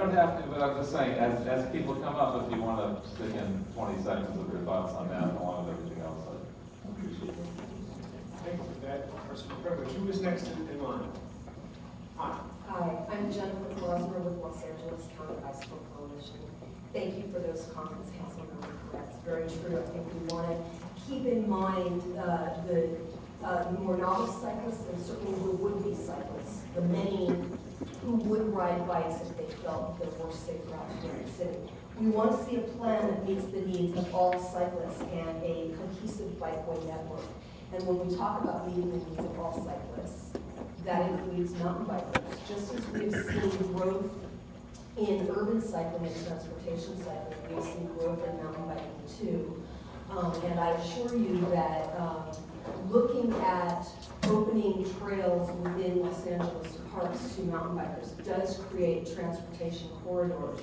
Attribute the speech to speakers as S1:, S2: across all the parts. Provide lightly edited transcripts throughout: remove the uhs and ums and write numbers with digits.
S1: don't have to, but I'm just saying, as people come up, if you want to stick in 20 seconds of your thoughts on that, along with everything else, I appreciate it.
S2: Thank you for that personal privilege. Who is next in line? Hi.
S3: Hi, I'm Jennifer Klosner with Los Angeles County Bicycle Coalition. Thank you for those comments, Councilmember. That's very true. I think we want to keep in mind the more novice cyclists and certainly the would-be cyclists, the many who would ride bikes if they felt there were safer out here in the city. We want to see a plan that meets the needs of all cyclists and a cohesive bikeway network. And when we talk about meeting the needs of all cyclists, that includes mountain bikers. Just as we've seen growth in urban cycling and transportation cycling, we've seen growth in mountain biking too. And I assure you that looking at opening trails within Los Angeles parks to mountain bikers does create transportation corridors.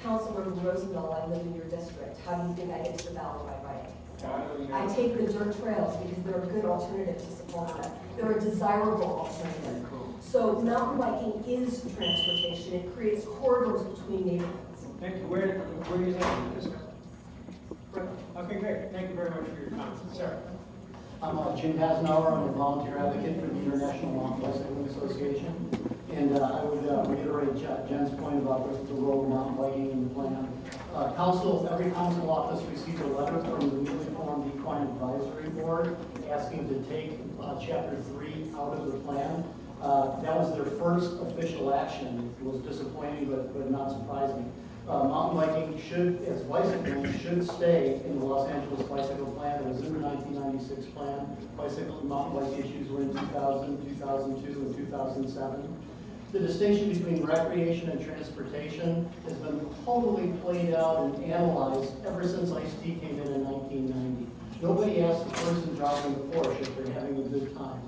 S3: Councilmember Rosendahl, I live in your district. How do you think I get to the Valley by bike? I take the dirt trails because they're a good alternative to support that. They're a desirable alternative. So mountain biking is transportation. It creates corridors between neighborhoods.
S2: Thank you. Where do you live? This guy? Okay, great. Thank you very much for your comments. Sarah.
S4: I'm Jim Hasnauer. I'm a volunteer advocate for the International Mountain Bicycling Association. And I would reiterate Jen's point about the role of mountain biking in the plan. Every council office received a letter from the newly formed Equine Advisory Board asking to take Chapter 3 out of the plan. That was their first official action. It was disappointing, but not surprising. Mountain biking as bicycling should stay in the Los Angeles Bicycle Plan. It was in the 1996 plan. Bicycle and mountain bike issues were in 2000, 2002, and 2007. The distinction between recreation and transportation has been totally played out and analyzed ever since Ice-T came in 1990. Nobody asks the person driving the Porsche if they're having a good time.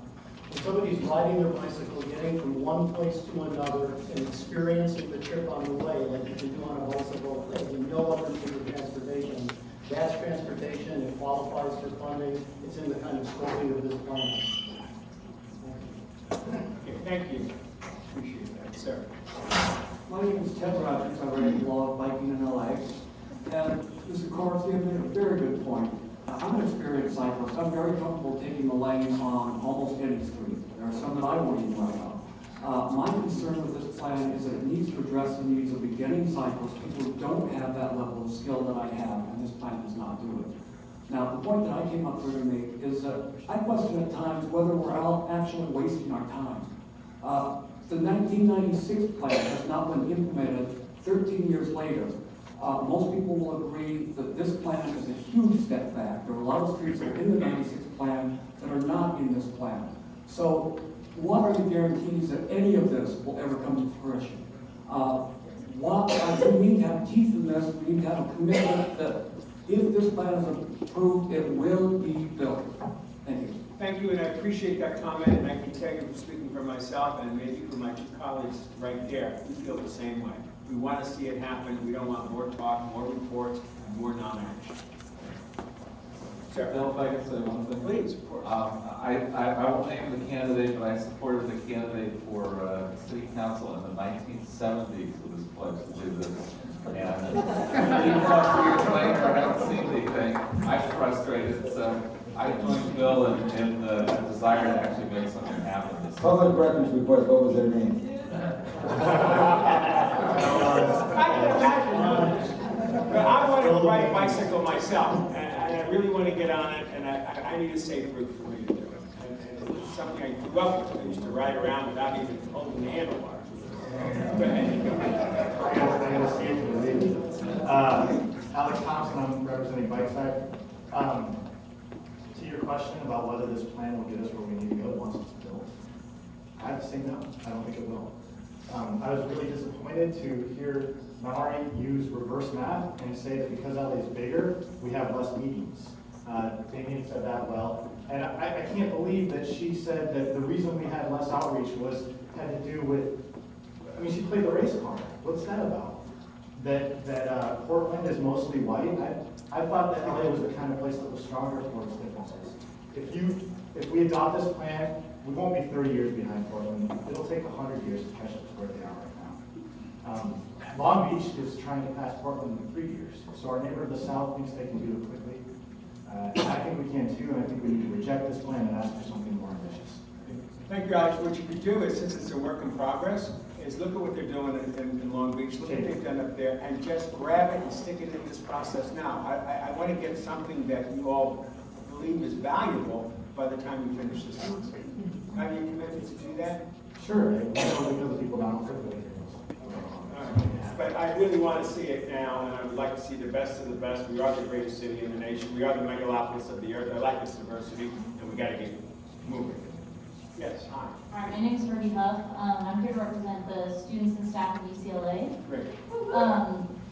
S4: When somebody's riding their bicycle, getting from one place to another and experiencing the trip on the way, like you can do on a bicycle, as in no other means of transportation, that's transportation. It qualifies for funding. It's in the kind of scoping of this plan.
S2: Okay, thank you. Appreciate that. Sarah.
S5: My name is Ted Rogers. I write a blog, Biking in LA. And Mr. Corsi made a very good point. I'm an experienced cyclist. I'm very comfortable taking the lane on almost any street. There are some that I won't even ride on. My concern with this plan is that it needs to address the needs of beginning cyclists, people who don't have that level of skill that I have, and this plan does not do it. Now, the point that I came up here to make is that I question at times whether we're actually wasting our time. The 1996 plan has not been implemented 13 years later. Most people will agree that this plan is a huge step back. There are a lot of streets that are in the 96 plan that are not in this plan. So what are the guarantees that any of this will ever come to fruition? We need to have teeth in this. We need to have a commitment that if this plan is approved, it will be built. Thank you.
S2: Thank you, and I appreciate that comment, and I can tell you from speaking for myself and maybe for my two colleagues right there, we feel the same way. We want to see it happen. We don't want more talk, more reports, and more non-action. Sir.
S1: Bill, if I can say one thing?
S2: Please, of course.
S1: I won't name the candidate, but I supported the candidate for city council in the 1970s who was pledged to do this. And even though years later I haven't seen anything, I'm frustrated. So I joined Bill in the desire to actually make something happen.
S6: Public records report, what was their name?
S2: I can imagine. But I want to ride a bicycle myself, and I really want to get on it, and I need a safe route for me to do it. And it's something I grew up with. I used to ride around without even holding the handlebars. Go ahead.
S7: Alex Thompson, I'm representing Bikeside. To your question about whether this plan will get us where we need to go once it's built, I have to say no, I don't think it will. I was really disappointed to hear Nahari use reverse math and say that because LA is bigger, we have less meetings. Damien said that well. And I can't believe that she said that the reason we had less outreach had to do with, I mean, she played the race card. What's that about? That Portland is mostly white. I thought that LA was the kind of place that was stronger for its differences. If we adopt this plan, we won't be 30 years behind Portland. It'll take 100 years to catch up to where they are right now. Long Beach is trying to pass Portland in 3 years. So our neighbor to the south thinks they can do it quickly. I think we can too, and I think we need to reject this plan and ask for something more ambitious.
S2: Thank you, Alex. What you could do is, since it's a work in progress, is look at what they're doing in Long Beach, look at what they've done up there, and just grab it and stick it in this process now. I want to get something that you all believe is valuable by the time you finish this process. Have you committed to do that?
S7: Sure, I know the people down quickly.
S2: But I really want to see it now, and I would like to see the best of the best. We are the greatest city in the nation. We are the megalopolis of the earth. I like this diversity, and we got to get moving. Yes, hi.
S8: All right, my name is Herbie Huff. I'm here to represent the students and staff of UCLA.
S2: Great.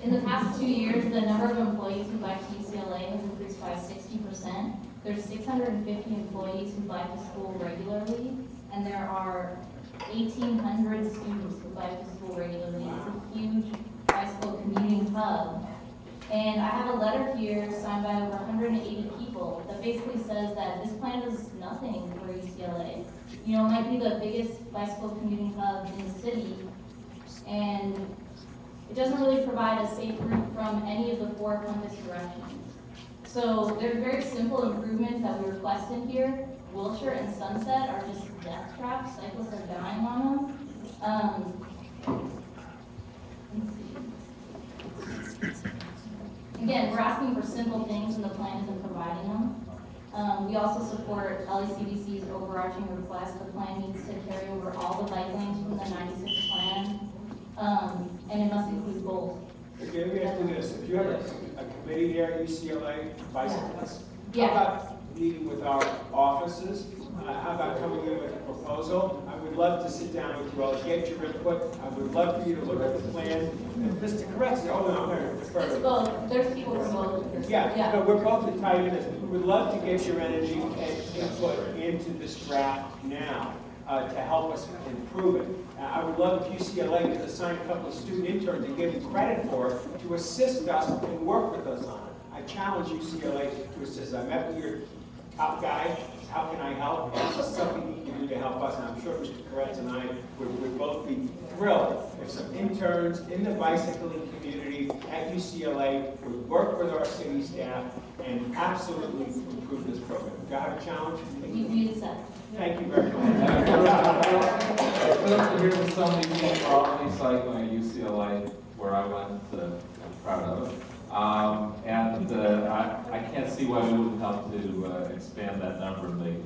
S8: In the past 2 years, the number of employees who bike to UCLA has increased by 60%. There's 650 employees who bike to school regularly, and there are 1,800 students who bike to school regularly. It's a huge bicycle commuting hub. And I have a letter here signed by over 180 people that basically says that this plan does nothing for UCLA. You know, it might be the biggest bicycle commuting hub in the city, and it doesn't really provide a safe route from any of the 4 compass directions. So there are very simple improvements that we request in here. Wilshire and Sunset are just death traps. Cyclists are dying on them. Let's see. Again, we're asking for simple things and the plan isn't providing them. We also support LACBC's overarching request. The plan needs to carry over all the bike lanes from the 96 plan, and it must include both.
S2: Okay, let me ask you this. If you have a committee there at UCLA, bicyclists,
S8: Yeah.
S2: how about meeting with our offices? How about coming in with a proposal? I would love to sit down with you all, get your input. I would love for you to look at the plan. And Mr. Correct, oh no, I'm going to defer.
S8: It's both. There's people from both.
S2: Yeah, but we're both tied in this. We would love to get your energy and input into this draft now to help us improve it. I would love if UCLA could assign a couple of student interns and give them credit for it to assist us and work with us on it. I challenge UCLA to assist. I met with your top guy. How can I help? This is something you can do to help us, and I'm sure Mr. Koretz and I would both be thrilled if some interns in the bicycling community at UCLA would work with our city staff and absolutely improve this program. Do I have a challenge?
S8: We accept.
S2: Thank you very much.
S1: It's good to hear that so many people are only cycling at UCLA, where I went. I'm proud of it. I can't see why we wouldn't help to expand that number and make